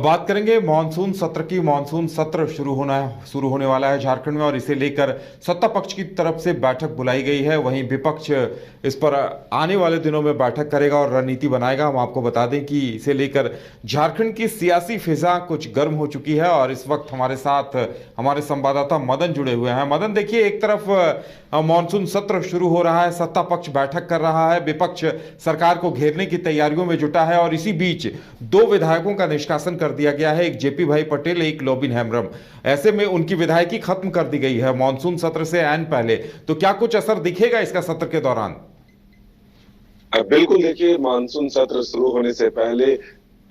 बात करेंगे मानसून सत्र की। मानसून सत्र शुरू होने वाला है झारखंड में और इसे लेकर सत्ता पक्ष की तरफ से बैठक बुलाई गई है। वहीं विपक्ष इस पर आने वाले दिनों में बैठक करेगा और रणनीति बनाएगा। हम आपको बता दें कि इसे लेकर झारखंड की सियासी फिजा कुछ गर्म हो चुकी है और इस वक्त हमारे साथ हमारे संवाददाता मदन जुड़े हुए हैं। मदन, देखिए, एक तरफ मानसून सत्र शुरू हो रहा है, सत्ता पक्ष बैठक कर रहा है, विपक्ष सरकार को घेरने की तैयारियों में जुटा है और इसी बीच दो विधायकों का निष्कासन कर दिया गया है, एक जेपी भाई पटेल, एक लोबिन हेम्ब्रम। ऐसे में उनकी विधायकी खत्म कर दी गई है मानसून सत्र से ऐन पहले। तो क्या कुछ असर दिखेगा इसका सत्र के दौरान? बिल्कुल, देखिए, मानसून सत्र शुरू होने से पहले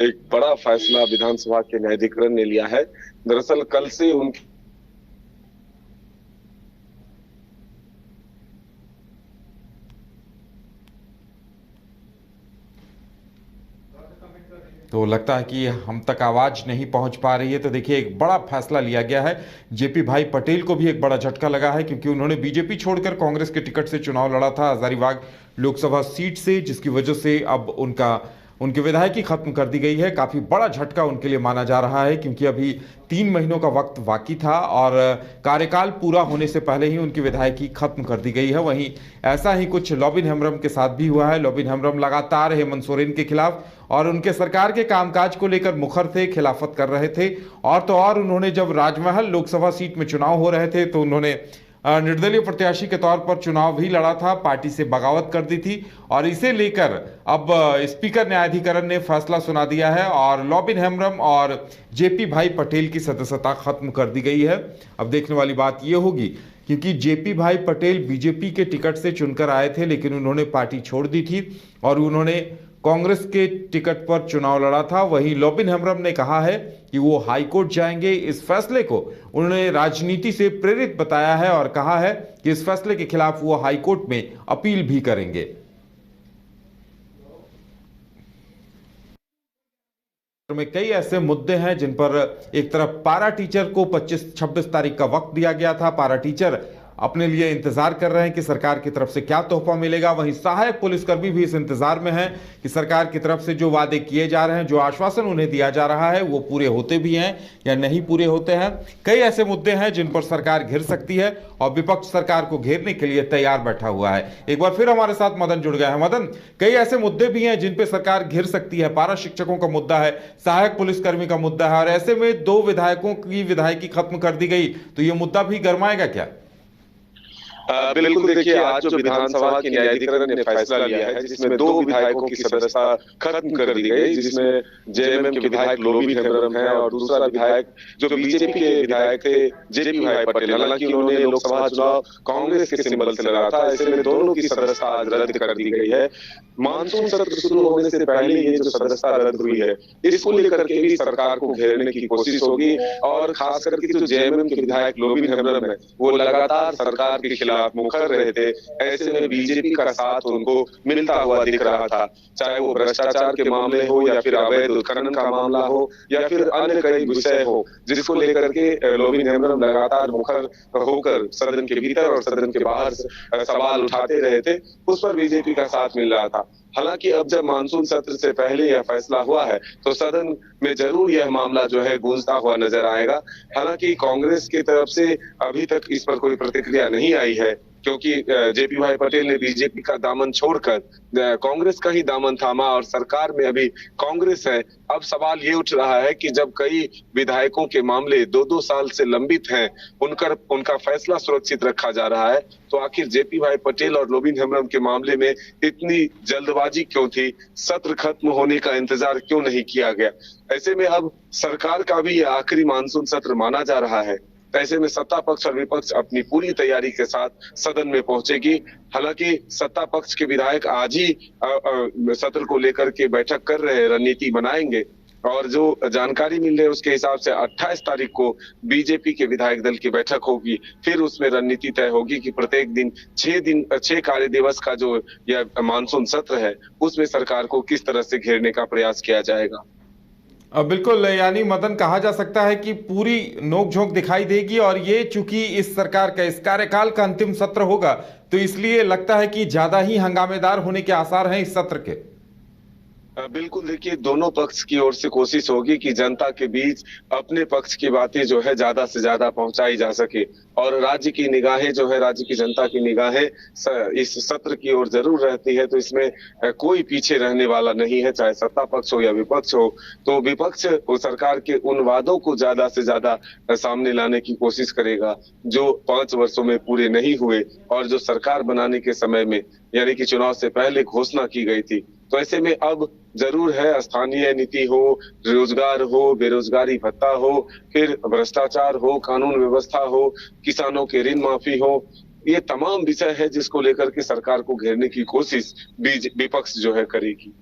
एक बड़ा फैसला विधानसभा के न्यायाधिकरण ने लिया है। दरअसल कल से उनकी तो लगता है कि हम तक आवाज नहीं पहुंच पा रही है। तो देखिए, एक बड़ा फैसला लिया गया है। जेपी भाई पटेल को भी एक बड़ा झटका लगा है क्योंकि उन्होंने बीजेपी छोड़कर कांग्रेस के टिकट से चुनाव लड़ा था हजारीबाग लोकसभा सीट से, जिसकी वजह से अब उनकी विधायकी खत्म कर दी गई है। काफी बड़ा झटका उनके लिए माना जा रहा है क्योंकि अभी 3 महीनों का वक्त बाकी था और कार्यकाल पूरा होने से पहले ही उनकी विधायकी खत्म कर दी गई है। वहीं ऐसा ही कुछ लोबिन हेम्ब्रम के साथ भी हुआ है। लोबिन हेम्ब्रम लगातार हेमंत सोरेन के खिलाफ और उनके सरकार के कामकाज को लेकर मुखर थे, खिलाफत कर रहे थे। और तो और उन्होंने जब राजमहल लोकसभा सीट में चुनाव हो रहे थे तो उन्होंने निर्दलीय प्रत्याशी के तौर पर चुनाव भी लड़ा था, पार्टी से बगावत कर दी थी और इसे लेकर अब स्पीकर न्यायाधिकरण ने फैसला सुना दिया है और लोबिन हेम्ब्रम और जेपी भाई पटेल की सदस्यता खत्म कर दी गई है। अब देखने वाली बात यह होगी क्योंकि जेपी भाई पटेल बीजेपी के टिकट से चुनकर आए थे लेकिन उन्होंने पार्टी छोड़ दी थी और उन्होंने कांग्रेस के टिकट पर चुनाव लड़ा था। वहीं लोबिन हेम्ब्रम ने कहा है कि वो हाईकोर्ट जाएंगे। इस फैसले को उन्होंने राजनीति से प्रेरित बताया है और कहा है कि इस फैसले के खिलाफ वो हाईकोर्ट में अपील भी करेंगे। में कई ऐसे मुद्दे हैं जिन पर एक तरफ पारा टीचर को 25-26 तारीख का वक्त दिया गया था। पारा टीचर अपने लिए इंतजार कर रहे हैं कि सरकार की तरफ से क्या तोहफा मिलेगा। वहीं सहायक पुलिसकर्मी भी इस इंतजार में हैं कि सरकार की तरफ से जो वादे किए जा रहे हैं, जो आश्वासन उन्हें दिया जा रहा है, वो पूरे होते भी हैं या नहीं पूरे होते हैं। कई ऐसे मुद्दे हैं जिन पर सरकार घिर सकती है और विपक्ष सरकार को घेरने के लिए तैयार बैठा हुआ है। एक बार फिर हमारे साथ मदन जुड़ गया है। मदन, कई ऐसे मुद्दे भी हैं जिन पर सरकार घिर सकती है। पारा शिक्षकों का मुद्दा है, सहायक पुलिसकर्मी का मुद्दा है और ऐसे में 2 विधायकों की विधायकी खत्म कर दी गई तो ये मुद्दा भी गरमाएगा क्या? बिल्कुल, देखिए, आज जो विधानसभा के न्यायाधिकरण ने फैसला लिया है जिसमें 2 विधायकों की सदस्यता खत्म कर दी गई, जिसमें जेएमएम के विधायक लोबिन हेम्ब्रम है और दूसरा विधायक जो बीजेपी के विधायक थे जेपी भाई पटेल। हालांकि उन्होंने लोकसभा चुनाव कांग्रेस के सिंबल से लड़ा था, ऐसे में दोनों की सदस्यता आज रद्द कर दी गई है। मानसून सत्र शुरू होने से पहले ये जो सदस्यता रद्द हुई है इसको लेकर के भी सरकार को घेरने की कोशिश होगी और खास करके जो जेएमएम के विधायक लोबिन हेम्ब्रम है वो लगातार सरकार के खिलाफ मुखर रहे थे। ऐसे में बीजेपी का साथ उनको मिलता हुआ दिख रहा था, चाहे वो भ्रष्टाचार के मामले हो या फिर अवैध उत्खनन का मामला हो या फिर अन्य कई विषय हो, जिसको लेकर के लोबिन हेम्ब्रम लगातार मुखर होकर सदन के भीतर और सदन के बाहर सवाल उठाते रहे थे, उस पर बीजेपी का साथ मिल रहा था। हालांकि अब जब मानसून सत्र से पहले यह फैसला हुआ है तो सदन में जरूर यह मामला जो है गूंजता हुआ नजर आएगा। हालांकि कांग्रेस की तरफ से अभी तक इस पर कोई प्रतिक्रिया नहीं आई है क्योंकि जेपी भाई पटेल ने बीजेपी का दामन छोड़कर कांग्रेस का ही दामन थामा और सरकार में अभी कांग्रेस है। अब सवाल ये उठ रहा है कि जब कई विधायकों के मामले 2-2 साल से लंबित हैं, उनका फैसला सुरक्षित रखा जा रहा है, तो आखिर जेपी भाई पटेल और लोबिन हेम्ब्रम के मामले में इतनी जल्दबाजी क्यों थी? सत्र खत्म होने का इंतजार क्यों नहीं किया गया? ऐसे में अब सरकार का भी यह आखिरी मानसून सत्र माना जा रहा है। ऐसे में सत्ता पक्ष और विपक्ष अपनी पूरी तैयारी के साथ सदन में पहुंचेगी। हालांकि सत्ता पक्ष के विधायक आज ही सत्र को लेकर के बैठक कर रहे हैं, रणनीति बनाएंगे और जो जानकारी मिल रही है उसके हिसाब से 28 तारीख को बीजेपी के विधायक दल की बैठक होगी। फिर उसमें रणनीति तय होगी कि प्रत्येक दिन 6 कार्य दिवस का जो यह मानसून सत्र है उसमें सरकार को किस तरह से घेरने का प्रयास किया जाएगा। बिल्कुल, यानी मदन, कहा जा सकता है कि पूरी नोकझोंक दिखाई देगी और ये चूंकि इस सरकार का इस कार्यकाल का अंतिम सत्र होगा तो इसलिए लगता है कि ज्यादा ही हंगामेदार होने के आसार हैं इस सत्र के। बिल्कुल, देखिए दोनों पक्ष की ओर से कोशिश होगी कि जनता के बीच अपने पक्ष की बातें जो है ज्यादा से ज्यादा पहुंचाई जा सके और राज्य की निगाहें जो है, राज्य की जनता की निगाहें इस सत्र की ओर जरूर रहती है। तो इसमें कोई पीछे रहने वाला नहीं है, चाहे सत्ता पक्ष हो या विपक्ष हो। तो विपक्ष वो सरकार के उन वादों को ज्यादा से ज्यादा सामने लाने की कोशिश करेगा जो 5 वर्षों में पूरे नहीं हुए और जो सरकार बनाने के समय में यानी कि चुनाव से पहले घोषणा की गई थी। तो ऐसे में अब जरूर है, स्थानीय नीति हो, रोजगार हो, बेरोजगारी भत्ता हो, फिर भ्रष्टाचार हो, कानून व्यवस्था हो, किसानों के ऋण माफी हो, ये तमाम विषय है जिसको लेकर के सरकार को घेरने की कोशिश विपक्ष जो है करेगी।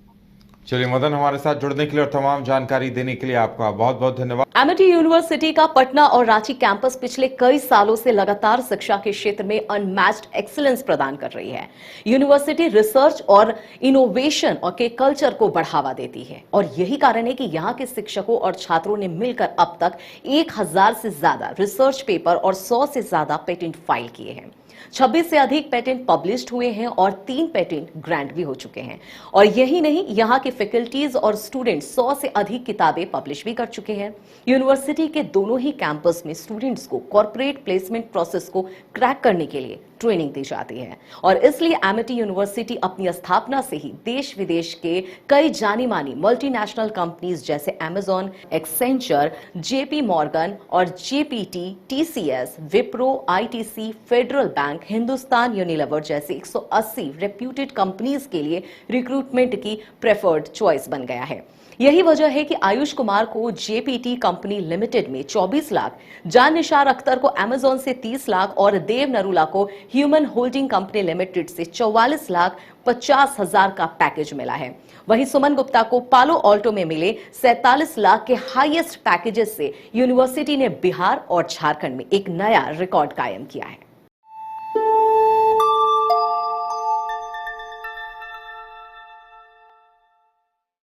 चलिए मदन, हमारे साथ जुड़ने के लिए और तमाम जानकारी देने के लिए आपका बहुत बहुत धन्यवाद। एमिटी यूनिवर्सिटी का पटना और रांची कैंपस पिछले कई सालों से लगातार शिक्षा के क्षेत्र में अनमैच्ड एक्सीलेंस प्रदान कर रही है। यूनिवर्सिटी रिसर्च और इनोवेशन और के कल्चर को बढ़ावा देती है और यही कारण है कि यहाँ के शिक्षकों और छात्रों ने मिलकर अब तक 1000 से ज्यादा रिसर्च पेपर और 100 से ज्यादा पेटेंट फाइल किए हैं। 26 से अधिक पेटेंट पब्लिश्ड हुए हैं और 3 पेटेंट ग्रांट भी हो चुके हैं। और यही नहीं, यहाँ के फैकल्टीज और स्टूडेंट 100 से अधिक किताबें पब्लिश भी कर चुके हैं। यूनिवर्सिटी के दोनों ही कैंपस में स्टूडेंट्स को कॉर्पोरेट प्लेसमेंट प्रोसेस को क्रैक करने के लिए ट्रेनिंग दी जाती है और इसलिए एमिटी यूनिवर्सिटी अपनी स्थापना से ही देश विदेश के कई जानी मानी मल्टीनेशनल कंपनीज जैसे अमेजॉन, एक्सेंचर, जेपी मॉर्गन और GPT, TCS, Wipro, ITC, federal bank, Hindustan Unilever जैसे 180 रेप्यूटेड कंपनीज के लिए रिक्रूटमेंट की प्रेफर्ड चॉइस बन गया है। यही वजह है कि आयुष कुमार को जेपीटी कंपनी लिमिटेड में 24 लाख, जान निसार अख्तर को अमेजॉन से 30 लाख और देव नरूला को ह्यूमन होल्डिंग कंपनी लिमिटेड से 44 लाख 50 हजार का पैकेज मिला है। वहीं सुमन गुप्ता को पालो ऑल्टो में मिले 47 लाख के हाईएस्ट पैकेजेस से यूनिवर्सिटी ने बिहार और झारखंड में एक नया रिकॉर्ड कायम किया है।